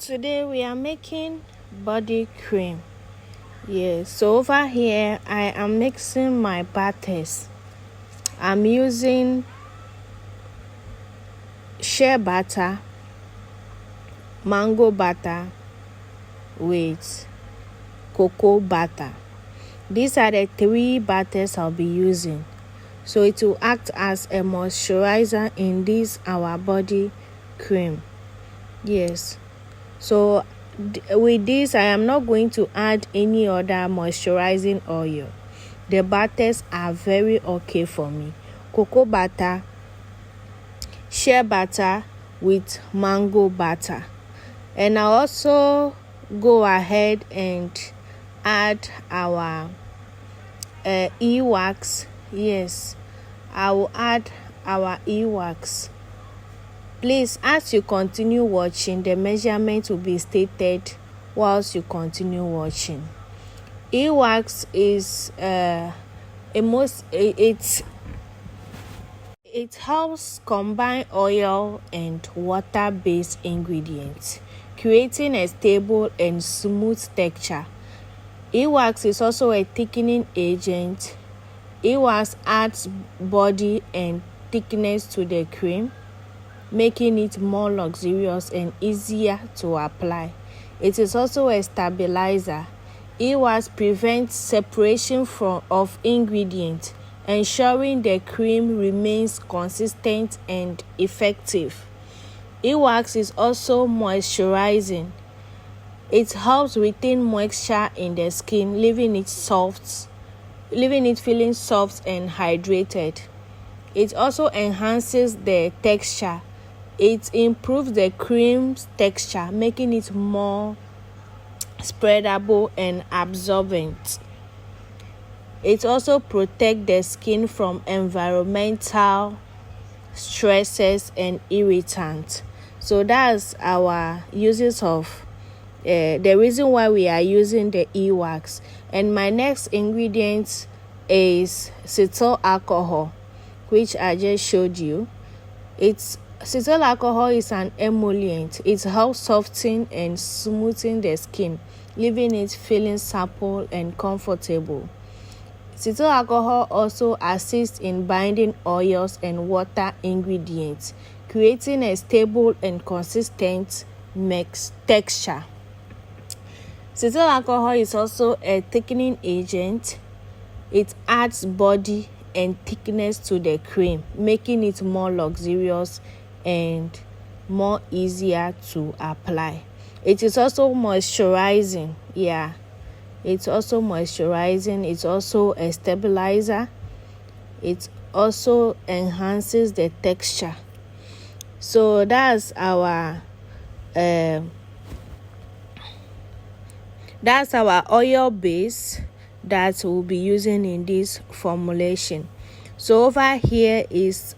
Today we are making body cream. Yes, so over here I am mixing my butters. I'm using shea butter, mango butter with cocoa butter. These are the 3 butters I'll be using. So it will act as a moisturizer in this our body cream. Yes. So with this, I am not going to add any other moisturizing oil. The butters are very okay for me. Cocoa butter, shea butter with mango butter. And I also go ahead and add our e-wax. Yes, I will add our e-wax. Please, as you continue watching, the measurement will be stated whilst you continue watching. E-wax is it helps combine oil and water-based ingredients, creating a stable and smooth texture. E-wax is also a thickening agent. E-wax adds body and thickness to the cream, making it more luxurious and easier to apply. It is also a stabilizer. E-wax prevents separation of ingredients, ensuring the cream remains consistent and effective. E-wax is also moisturizing. It helps retain moisture in the skin, leaving it feeling soft and hydrated. It also enhances the texture. It improves the cream's texture, making it more spreadable and absorbent. It also protects the skin from environmental stresses and irritants. So that's our uses of the reason why we are using the e-wax. And my next ingredient is cetyl alcohol, which I just showed you. Cetyl alcohol is an emollient. It helps soften and smoothen the skin, leaving it feeling supple and comfortable. Cetyl alcohol also assists in binding oils and water ingredients, creating a stable and consistent mixed texture. Cetyl alcohol is also a thickening agent. It adds body and thickness to the cream, making it more luxurious and more easier to apply. It is also moisturizing. It's also moisturizing. It's also a stabilizer. It also enhances the texture. So that's our oil base that we'll be using in this formulation. So over here is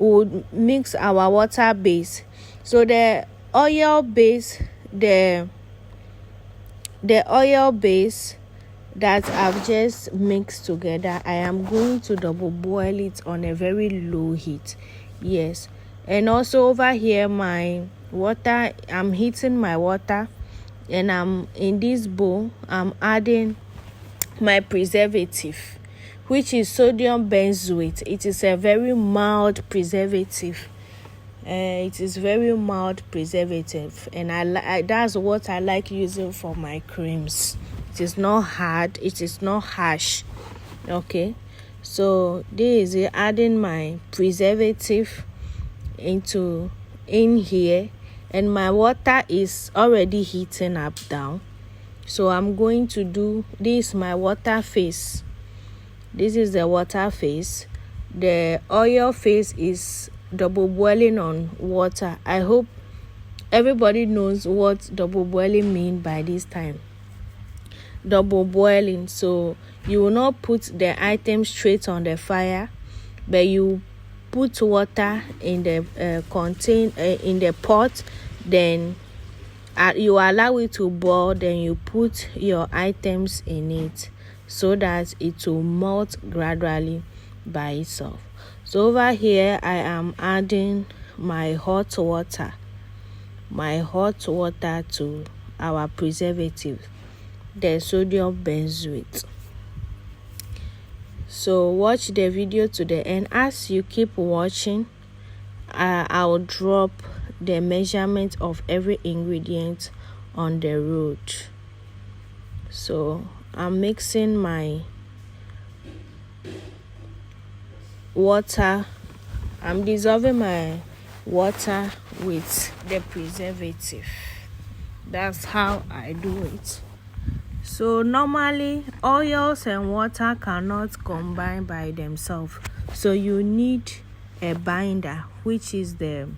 we'll mix our water base. So the oil base that I've just mixed together, I am going to double boil it on a very low heat. Yes. And also over here my water, I'm heating my water, and I'm in this bowl, I'm adding my preservative, which is sodium benzoate. It is a very mild preservative. It is very mild preservative, and that's what I like using for my creams. It is not hard, it is not harsh. Okay, so this is adding my preservative in here, and my water is already heating up down. So I'm going to do this. My water phase. This is the water phase. The oil phase is double boiling on water. I hope everybody knows what double boiling means by this time. Double boiling. So you will not put the item straight on the fire, but you put water in the in the pot, then you allow it to boil, then you put your items in it so that it will melt gradually by itself. So over here I am adding my hot water. my hot water to our preservative, the sodium benzoate. So watch the video to the end. As you keep watching, I'll drop the measurement of every ingredient on the road. So I'm mixing my water. I'm dissolving my water with the preservative. That's how I do it. So normally oils and water cannot combine by themselves. So you need a binder, which is the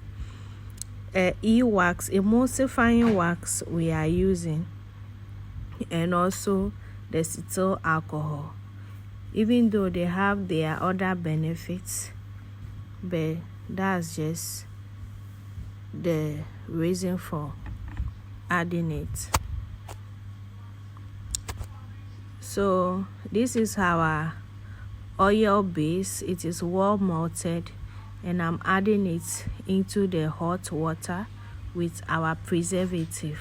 e-wax, emulsifying wax we are using, and also the cetyl alcohol. Even though they have their other benefits, but that's just the reason for adding it. So this is our oil base. It is well malted, and I'm adding it into the hot water with our preservative.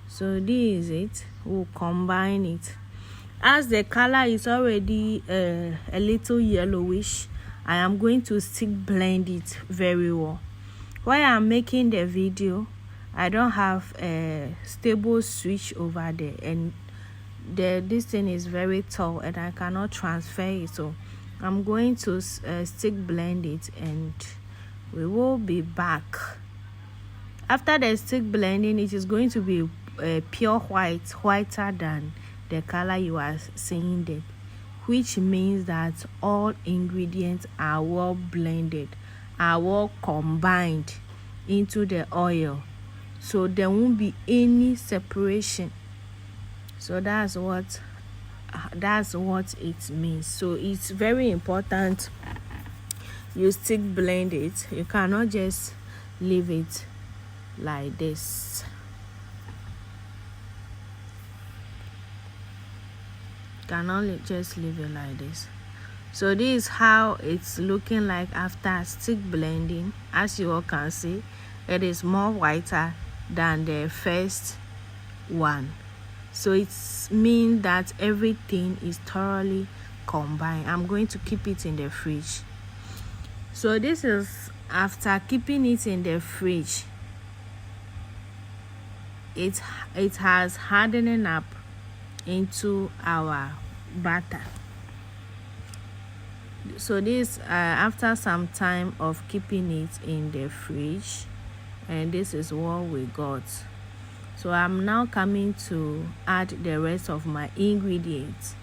So this is it. We'll combine it. As the color is already a little yellowish, I am going to stick blend it very well. While I'm making the video, I don't have a stable switch over there, and this thing is very tall and I cannot transfer it. So I'm going to stick blend it, and we will be back. After the stick blending, it is going to be pure white, whiter than the color you are seeing there, which means that all ingredients are well blended, are well combined into the oil, so there won't be any separation. So that's what it means. So it's very important you stick blend it. You cannot just leave it like this. Cannot just leave it like this. So this is how it's looking like after stick blending. As you all can see, it is more whiter than the first one. So it means that everything is thoroughly combined. I'm going to keep it in the fridge. So this is after keeping it in the fridge. It has hardening up into our batter. So this after some time of keeping it in the fridge, and this is what we got. So I'm now coming to add the rest of my ingredients.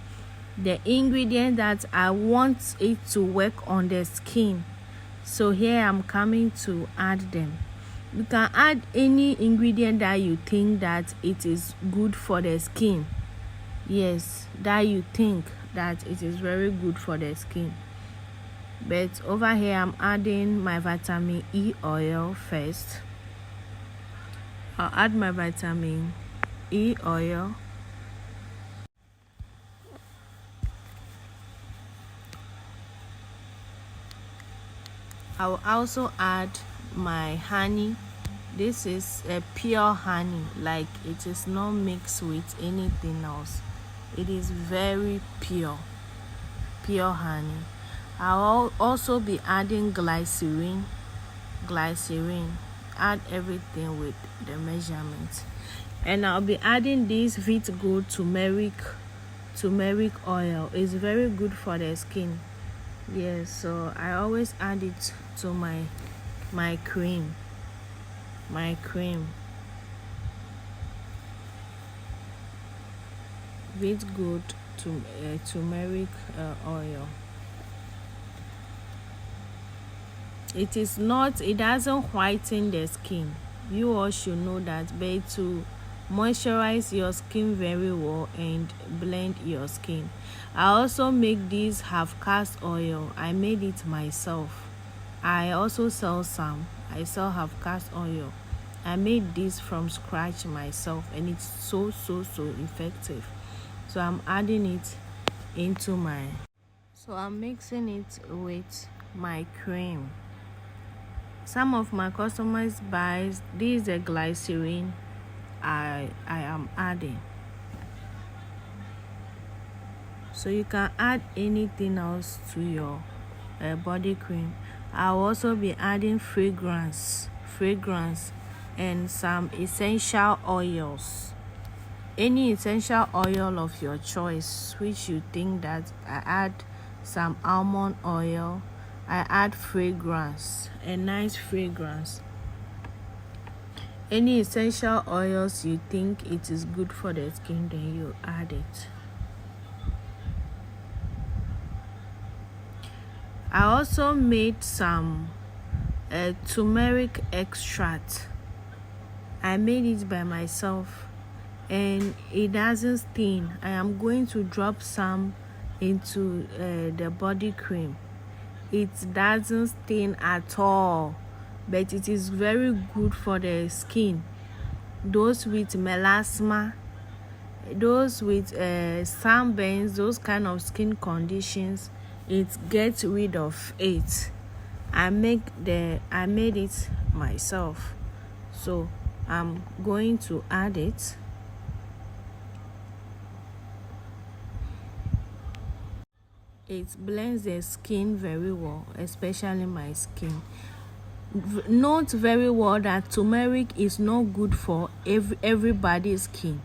The ingredient that I want it to work on the skin. So here I'm coming to add them. You can add any ingredient that you think that it is good for the skin. Yes, that you think that it is very good for the skin. But over here I'm adding my vitamin E oil first. I'll add my vitamin E oil. I will also add my honey. This is a pure honey, like it is not mixed with anything else. It is very pure honey. I'll also be adding glycerin. Add everything with the measurements. And I'll be adding this Vit Gold turmeric oil. It's very good for the skin. Yes, so I always add it to my cream. Vit Gold turmeric oil. It doesn't whiten the skin. You all should know that, but to moisturize your skin very well and blend your skin. I also make this half cast oil. I made it myself. I also sell some. I sell half cast oil. I made this from scratch myself, and it's so effective. So I'm adding it into so I'm mixing it with my cream. some of my customers buys. This is the glycerin I am adding. So you can add anything else to your body cream. I'll also be adding fragrance and some essential oils. Any essential oil of your choice, which you think that I add some almond oil, I add fragrance, a nice fragrance. Any essential oils you think it is good for the skin, then you add it. I also made some turmeric extract. I made it by myself and it doesn't stain. I am going to drop some into the body cream. It doesn't stain at all, but it is very good for the skin. Those with melasma, those with sunburns, those kind of skin conditions, it gets rid of it. I made it myself, so I'm going to add it. It blends the skin very well, especially my skin. Note very well that turmeric is not good for everybody's skin.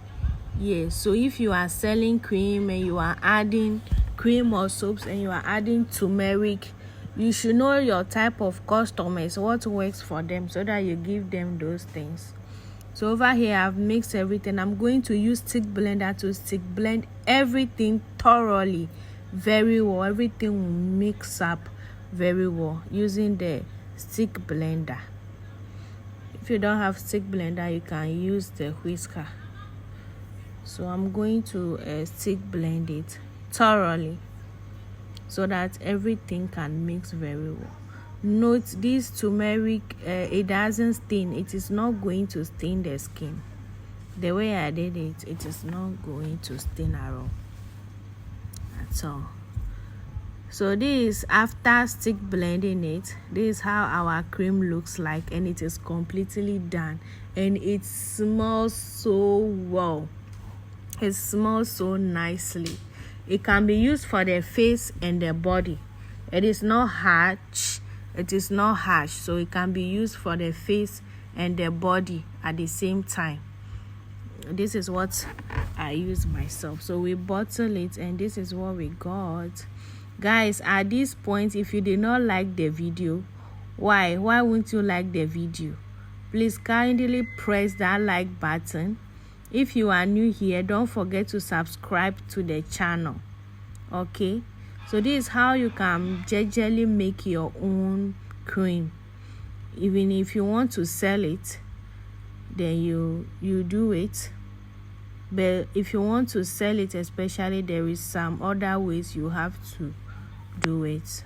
Yes, so if you are selling cream and you are adding cream or soaps and you are adding turmeric, you should know your type of customers, what works for them, so that you give them those things. So over here I've mixed everything. I'm going to use stick blender to stick blend everything thoroughly, very well. Everything will mix up very well using the stick blender. If you don't have stick blender, you can use the whisker. So I'm going to stick blend it thoroughly so that everything can mix very well. Note this turmeric, it doesn't stain. It is not going to stain the skin. The way I did it, it is not going to stain at all. So this is after stick blending it. This is how our cream looks like, and it is completely done, and it smells so well. It smells so nicely. It can be used for the face and the body. It is not harsh. So it can be used for the face and the body at the same time. This is what I use myself. So we bottle it, and this is what we got. Guys, at this point, if you did not like the video, why won't you like the video? Please kindly press that like button. If you are new here, don't forget to subscribe to the channel. Okay, so this is how you can gingerly make your own cream. Even if you want to sell it, then you do it. But if you want to sell it especially, there is some other ways you have to do it.